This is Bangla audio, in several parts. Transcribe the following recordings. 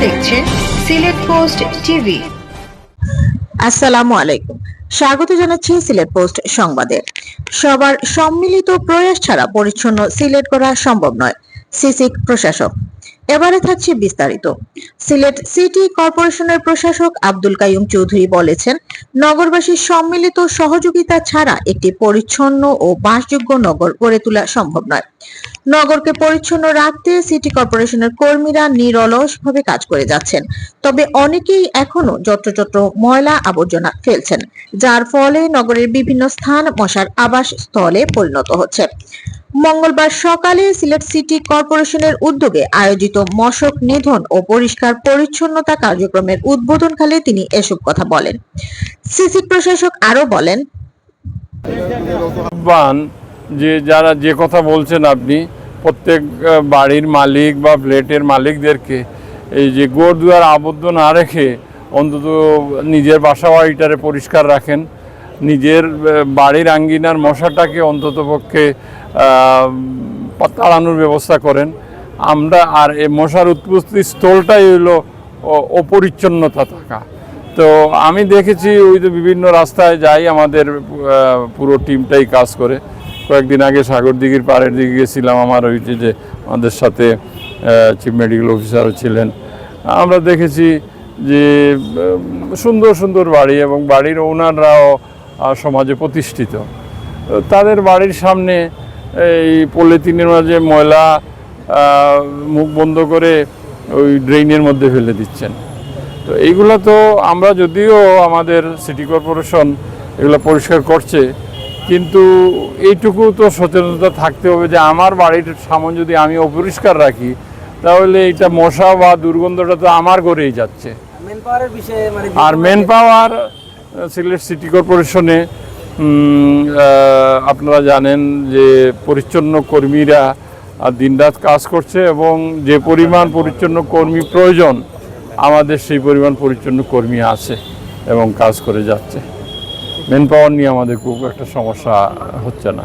দেখছেন সিলেট পোস্ট টিভি। আসসালামু আলাইকুম, স্বাগত জানাচ্ছি সিলেট পোস্ট সংবাদে। সবার সম্মিলিত প্রয়াস ছাড়া পরিচ্ছন্ন সিলেট করা সম্ভব নয়, সিসিক প্রশাসক। এবারে থাকছে বিস্তারিত। সিলেট সিটি কর্পোরেশনের প্রশাসক আব্দুল কাইয়ুম চৌধুরী বলেছেন, নগরবাসীর সম্মিলিত সহযোগিতা ছাড়া একটি পরিচ্ছন্ন ও বাসযোগ্য নগর গড়ে তোলা সম্ভব নয়। নগরকে পরিচ্ছন্ন রাখতে সিটি কর্পোরেশনের কর্মীরা নিরলসভাবে কাজ করে যাচ্ছেন, তবে অনেকেই এখনো যত্রতত্র ময়লা আবর্জনা ফেলছেন, যার ফলে নগরের বিভিন্ন স্থান মশার আবাস স্থলে পরিণত হচ্ছে। মঙ্গলবার সকালে সিলেট সিটি কর্পোরেশনের উদ্যোগে আয়োজিত মশক নিধন ও পরিষ্কার পরিচ্ছন্নতা কার্যক্রমের উদ্বোধনকালে তিনি এসব কথা বলেন। সিসি প্রশাসক আরো বলেন, যে যারা যে কথা বলছেন আপনি, প্রত্যেক বাড়ির মালিক বা ফ্ল্যাটের মালিকদেরকে এই যে গোড়দুয়ার আবদ্ধ না রেখে অন্তত নিজের বাসা বাড়িটারে পরিষ্কার রাখেন, নিজের বাড়ির আঙ্গিনার মশাটাকে অন্তত পক্ষে তাড়ানোর ব্যবস্থা করেন। আমরা আর এই মশার উৎপত্তি স্থলটাই হইল অপরিচ্ছন্নতা থাকা। তো আমি দেখেছি ওই তো বিভিন্ন রাস্তায় যাই, আমাদের পুরো টিমটাই কাজ করে। কয়েকদিন আগে সাগরদিঘির পাড়ের দিকে গেছিলাম, আমার ওই যে আমাদের সাথে চিফ মেডিকেল অফিসারও ছিলেন। আমরা দেখেছি যে সুন্দর সুন্দর বাড়ি এবং বাড়ির ওনাররাও সমাজে প্রতিষ্ঠিত, তাদের বাড়ির সামনে এই পলিথিনের মাঝে ময়লা মুখ বন্ধ করে ওই ড্রেনের মধ্যে ফেলে দিচ্ছেন। তো এইগুলো তো আমরা, যদিও আমাদের সিটি কর্পোরেশন এগুলো পরিষ্কার করছে, কিন্তু এইটুকু তো সচেতনতা থাকতে হবে যে আমার বাড়ির সামনে যদি আমি অপরিষ্কার রাখি, তাহলে এটা মশা বা দুর্গন্ধটা তো আমার ঘরেই যাচ্ছে। আর মেন পাওয়ার সিলেট সিটি কর্পোরেশনে আপনারা জানেন যে পরিচ্ছন্ন কর্মীরা দিনরাত কাজ করছে, এবং যে পরিমাণ পরিচ্ছন্ন কর্মী প্রয়োজন আমাদের সেই পরিমাণ পরিচ্ছন্ন কর্মী আছে এবং কাজ করে যাচ্ছে। মেন পাওয়ার নিয়ে আমাদের খুব একটা সমস্যা হচ্ছে না।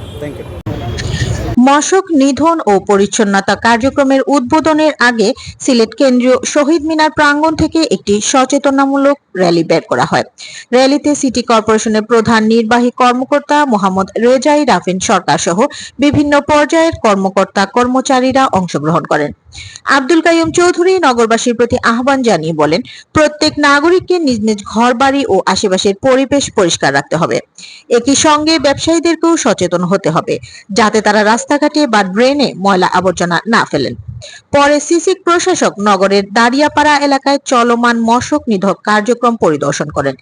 মশক নিধন ও পরিচ্ছন্নতা কার্যক্রমের উদ্বোধনের আগে সিলেট কেন্দ্রীয় শহীদ মিনার প্রাঙ্গণ থেকে একটি সচেতনামূলক র্যালি বের করা হয়। র্যালিতে সিটি কর্পোরেশনের প্রধান নির্বাহী কর্মকর্তা মোহাম্মদ রেজাই রাফিন সরকার সহ বিভিন্ন পর্যায়ের কর্মকর্তা কর্মচারীরা অংশগ্রহণ করেন। আব্দুল কাইয়ুম চৌধুরী নগরবাসীর প্রতি আহ্বান জানিয়ে বলেন, প্রত্যেক নাগরিককে নিজ নিজ ঘর বাড়ি ও আশেপাশের পরিবেশ পরিষ্কার রাখতে হবে। একই সঙ্গে ব্যবসায়ীদেরকেও সচেতন হতে হবে, যাতে তারা রাস্তাঘাটে বা ড্রেনে ময়লা আবর্জনা না ফেলেন। পরে সিসিক প্রশাসক নগরের দাঁড়িয়াপাড়া এলাকায় চলমান মশক নিধন কার্যক্রম পরিদর্শন করেন।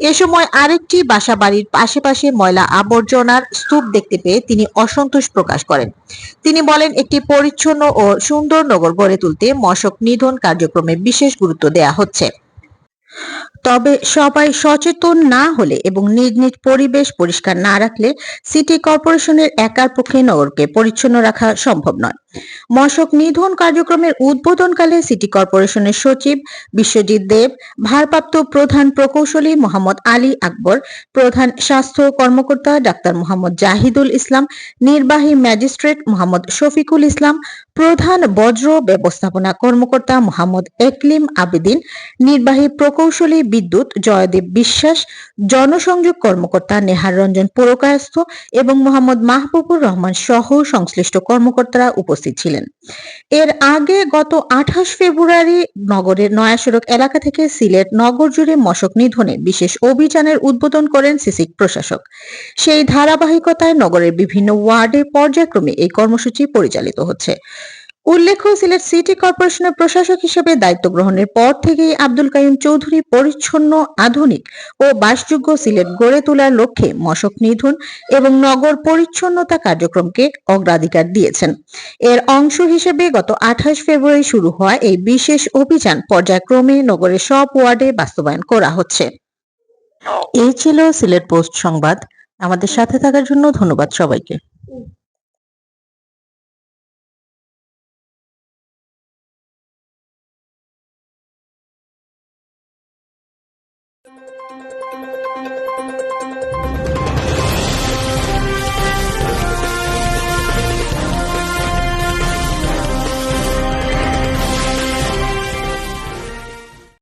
এ সময় আরেকটি বাসা বাড়ির আশেপাশে ময়লা আবর্জনার স্তূপ দেখতে পেয়ে তিনি অসন্তোষ প্রকাশ করেন। তিনি বলেন, একটি পরিচ্ছন্ন ও সুন্দর নগর গড়ে তুলতে মশক নিধন কার্যক্রমে বিশেষ গুরুত্ব দেওয়া হচ্ছে। তবে সবাই সচেতন না হলে এবং নিজ নিজ পরিবেশ পরিষ্কার না রাখলে সিটি কর্পোরেশনের একার পক্ষে নগরকে পরিচ্ছন্ন রাখা সম্ভব নয়। মশক নিধন কার্যক্রমের উদ্বোধনকালে সিটি কর্পোরেশনের সচিব বিশ্বজিৎ দেব, ভারপ্রাপ্ত প্রধান প্রকৌশলী মোহাম্মদ আলী আকবর, প্রধান স্বাস্থ্য কর্মকর্তা ডাক্তার মোহাম্মদ জাহিদুল ইসলাম, নির্বাহী ম্যাজিস্ট্রেট মোহাম্মদ শফিকুল ইসলাম, প্রধান বজ্র ব্যবস্থাপনা কর্মকর্তা মোহাম্মদ একলিম আবেদিন, নির্বাহী প্রকৌশলী বিদ্যুৎ জয়দেব বিশ্বাস, জনসংযোগ কর্মকর্তা নেহার রঞ্জন পুরকায়স্থ এবং মোহাম্মদ মাহবুবুর রহমান সহ সংশ্লিষ্ট কর্মকর্তারা উপস্থিত ছিলেন। এর আগে গত 28 ফেব্রুয়ারি নগরের নয়া সড়ক এলাকা থেকে সিলেট নগর জুড়ে মশক নিধনে বিশেষ অভিযানের উদ্বোধন করেন সিসিক প্রশাসক। সেই ধারাবাহিকতায় নগরের বিভিন্ন ওয়ার্ডে পর্যায়ক্রমে এই কর্মসূচি পরিচালিত হচ্ছে। উল্লেখ্য, সিলেট সিটি কর্পোরেশনের প্রশাসক হিসেবে দায়িত্ব গ্রহণের পর থেকেই আব্দুল কাইয়ুম চৌধুরী পরিচ্ছন্ন, আধুনিক ও বাসযোগ্য সিলেট গড়ে তোলার লক্ষ্যে মশক নিধন এবং নগর পরিচ্ছন্নতা কার্যক্রমকে অগ্রাধিকার দিয়েছেন। এর অংশ হিসেবে গত 28 ফেব্রুয়ারি শুরু হওয়া এই বিশেষ অভিযান পর্যায়ক্রমে নগরের সব ওয়ার্ডে বাস্তবায়ন করা হচ্ছে। এই ছিল সিলেট পোস্ট সংবাদ। আমাদের সাথে থাকার জন্য ধন্যবাদ সবাইকে।